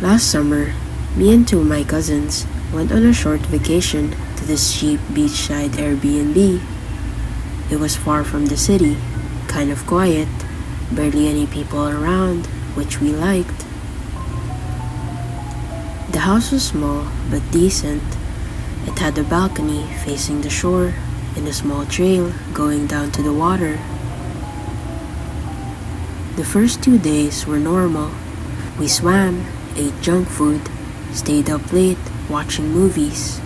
Last summer, me and two of my cousins went on a short vacation to this cheap beachside Airbnb. It was far from the city, kind of quiet, barely any people around, which we liked. The house was small but decent. It had a balcony facing the shore and a small trail going down to the water. The first 2 days were normal. We swam, ate junk food, stayed up late watching movies.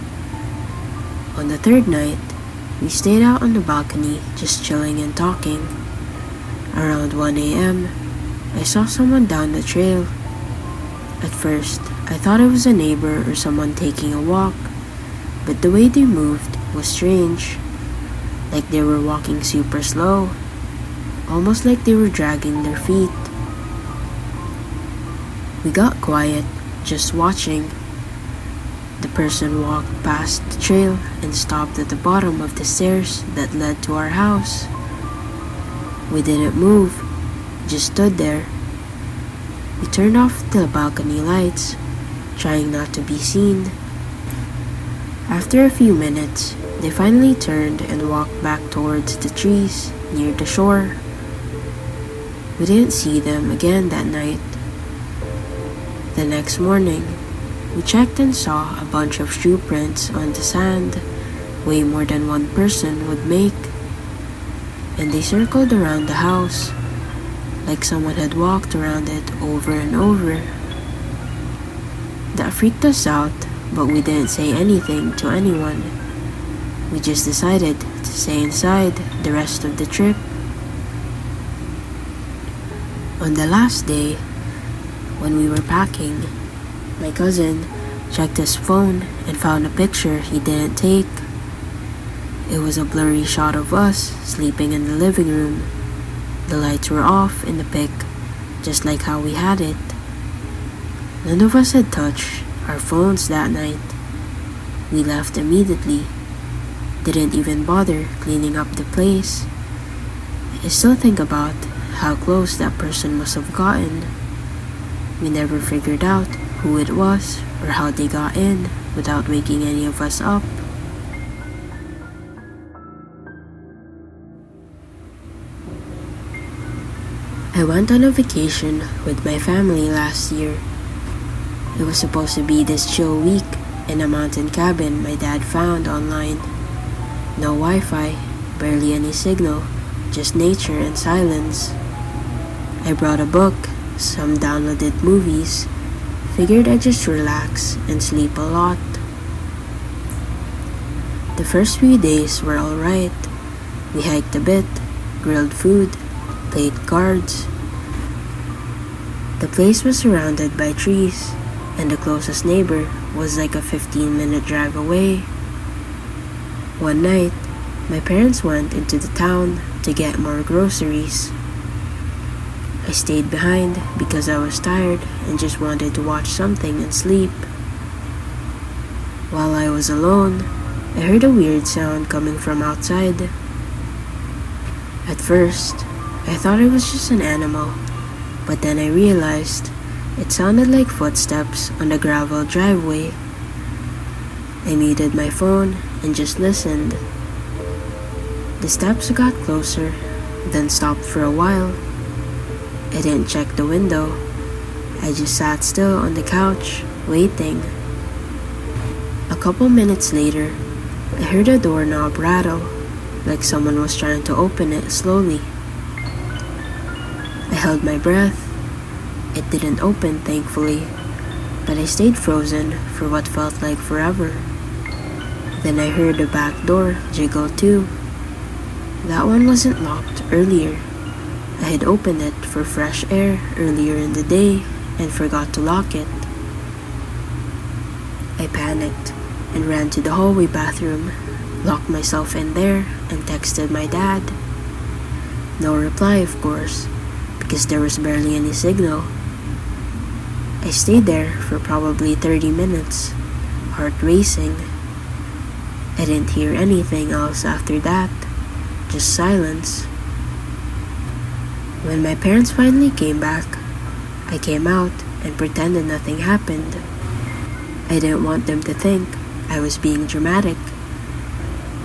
On the third night, we stayed out on the balcony just chilling and talking. Around 1 a.m., I saw someone down the trail. At first, I thought it was a neighbor or someone taking a walk, but the way they moved was strange, like they were walking super slow, almost like they were dragging their feet. We got quiet, just watching. The person walked past the trail and stopped at the bottom of the stairs that led to our house. We didn't move, just stood there. We turned off the balcony lights, trying not to be seen. After a few minutes, they finally turned and walked back towards the trees near the shore. We didn't see them again that night. The next morning, we checked and saw a bunch of shoe prints on the sand, way more than one person would make. And they circled around the house, like someone had walked around it over and over. That freaked us out, but we didn't say anything to anyone. We just decided to stay inside the rest of the trip. On the last day, when we were packing, my cousin checked his phone and found a picture he didn't take. It was a blurry shot of us sleeping in the living room. The lights were off in the pic, just like how we had it. None of us had touched our phones that night. We left immediately. Didn't even bother cleaning up the place. I still think about how close that person must have gotten. We never figured out who it was or how they got in without waking any of us up. I went on a vacation with my family last year. It was supposed to be this chill week in a mountain cabin my dad found online. No Wi-Fi, barely any signal, just nature and silence. I brought a book, some downloaded movies, figured I'd just relax and sleep a lot. The first few days were alright. We hiked a bit, grilled food, played cards. The place was surrounded by trees, and the closest neighbor was like a 15-minute drive away. One night, my parents went into the town to get more groceries. I stayed behind because I was tired and just wanted to watch something and sleep. While I was alone, I heard a weird sound coming from outside. At first, I thought it was just an animal, but then I realized it sounded like footsteps on the gravel driveway. I muted my phone and just listened. The steps got closer, then stopped for a while. I didn't check the window. I just sat still on the couch, waiting. A couple minutes later, I heard a doorknob rattle, like someone was trying to open it slowly. I held my breath. It didn't open, thankfully, but I stayed frozen for what felt like forever. Then I heard the back door jiggle too. That one wasn't locked earlier. I had opened it for fresh air earlier in the day and forgot to lock it. I panicked and ran to the hallway bathroom, locked myself in there, and texted my dad. No reply, of course, because there was barely any signal. I stayed there for probably 30 minutes, heart racing. I didn't hear anything else after that, just silence. When my parents finally came back, I came out and pretended nothing happened. I didn't want them to think I was being dramatic.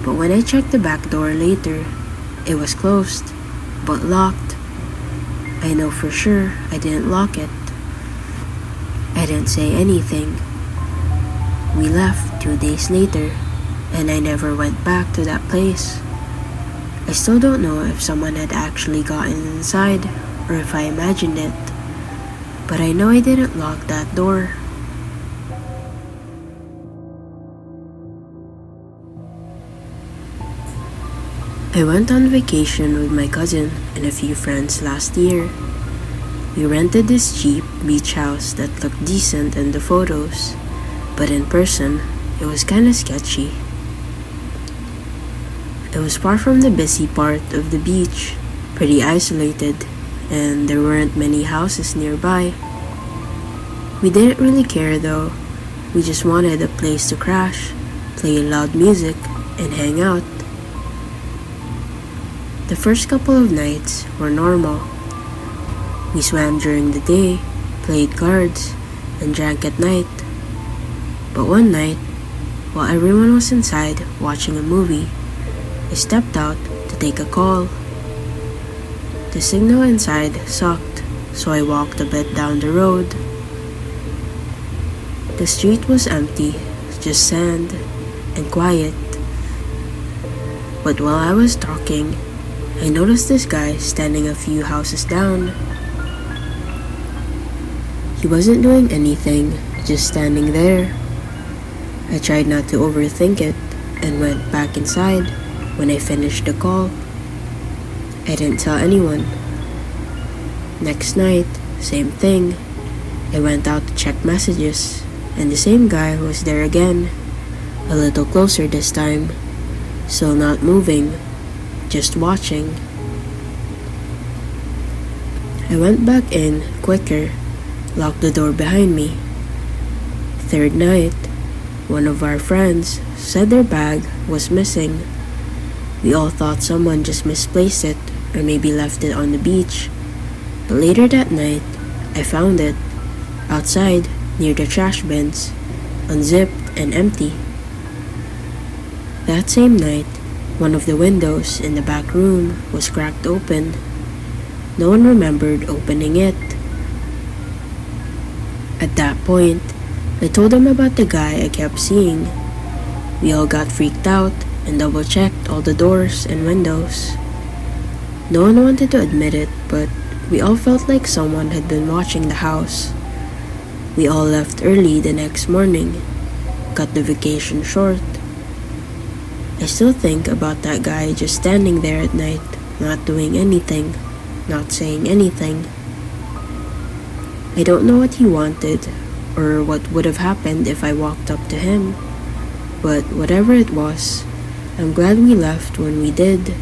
But when I checked the back door later, it was closed, but locked. I know for sure I didn't lock it. I didn't say anything. We left 2 days later, and I never went back to that place. I still don't know if someone had actually gotten inside or if I imagined it, but I know I didn't lock that door. I went on vacation with my cousin and a few friends last year. We rented this cheap beach house that looked decent in the photos, but in person, it was kinda sketchy. It was far from the busy part of the beach, pretty isolated, and there weren't many houses nearby. We didn't really care though. We just wanted a place to crash, play loud music, and hang out. The first couple of nights were normal. We swam during the day, played cards, and drank at night. But one night, while everyone was inside watching a movie, I stepped out to take a call. The signal inside sucked, so I walked a bit down the road. The street was empty, just sand and quiet. But while I was talking, I noticed this guy standing a few houses down. He wasn't doing anything, just standing there. I tried not to overthink it and went back inside when I finished the call. I didn't tell anyone. Next night, same thing. I went out to check messages, and the same guy was there again, a little closer this time, still not moving, just watching. I went back in quicker, locked the door behind me. Third night, one of our friends said their bag was missing. We all thought someone just misplaced it or maybe left it on the beach. But later that night, I found it outside near the trash bins, unzipped and empty. That same night, one of the windows in the back room was cracked open. No one remembered opening it. At that point, I told them about the guy I kept seeing. We all got freaked out and double-checked all the doors and windows. No one wanted to admit it, but we all felt like someone had been watching the house. We all left early the next morning, cut the vacation short. I still think about that guy just standing there at night, not doing anything, not saying anything. I don't know what he wanted or what would have happened if I walked up to him, but whatever it was, I'm glad we left when we did.